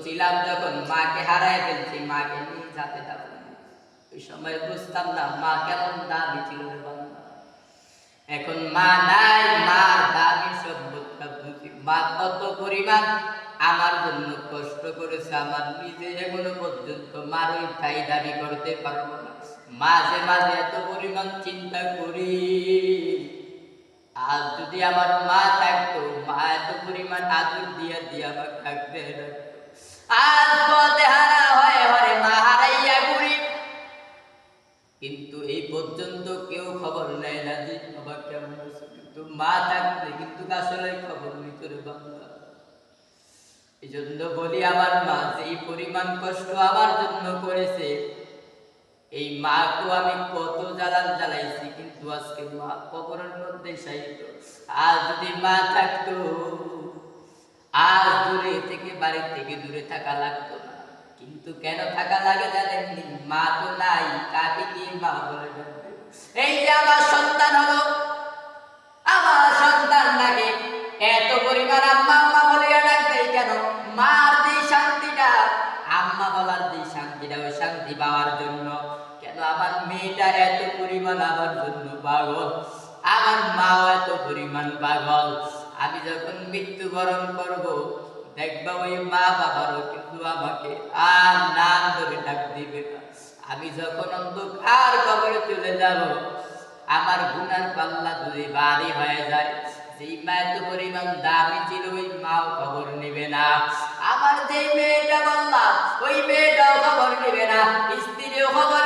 ছিলাম যখন মাকে হারায় ফেলছি, মাকে নিয়ে যাতে দাফন, ওই সময় বুঝতাম না মা কেমন দামি ছিল রে বান্দা। এখন মা নাই, মার দামি সভ্যতা বুঝি। মা কত পরিমাণ আমার জন্য কষ্ট করেছে, আমার নিজে এখনো পর্যন্ত মার ওই ঠাই দাবি করতে পারবো না। মাঝে মাঝে এত পরিমাণ চিন্তা করি, আজ যদি আমার মা থাকতো, মা এত পরিমাণ আদর দিয়া দিয়া আমাকে থাকতে রাখতো। আজ পথে হারা হয় হরে মা হারাইয়া ঘুরি, কিন্তু এই পর্যন্ত কেউ খবর নেয় না যে বাবা কেমন আছে। কিন্তু মা থাকলে কিন্তু আসলে খবর নিত রে বাবা। এই জন্য বলি আমার মা যেই পরিমাণ কষ্ট আমার জন্য করেছে, এই মা তো আমি কত জ্বালান জ্বালাইছি, কিন্তু আজকে মা কবরের মধ্যে শায়িত। আজ যদি মা থাকতো, আজ দূরে থেকে বাড়ি থেকে দূরে থাকা লাগতো না। কিন্তু কেন থাকা লাগে জানেননি? মা তো নাই, কাকে দিয়ে মা বলে ডাকবে? এই যে আমার সন্তান হলো, আমার সন্তানটাকে এত পরিমাণ আম্মা আম্মা বলিয়া ডাকবে কেন? মার যে শান্তিটা, আম্মা বলার যে শান্তিটা, ওই শান্তি পাওয়ার জন্য। কেন আমার মেয়েটা এত পরিমাণ আমার জন্য পাগল, আমার মাও এত পরিমাণ পাগল। আমি যখন মৃত্যুবরণ করব, দেখবা ওই মা বাবারও কিন্তু আমাকে আর নাম ধরে ডাক দিবে না। আমি যখন অন্ধকার কবরে চলে যাব, আমার গুনার পাল্লা যদি ভারী হয়ে যায়, যেই মা এত পরিমাণ দামি ছিল ওই মাও খবর নেবে না। আমার যেই মেয়েটা বললাম, ওই মেয়েটাও খবর নেবে না, স্ত্রীও খবর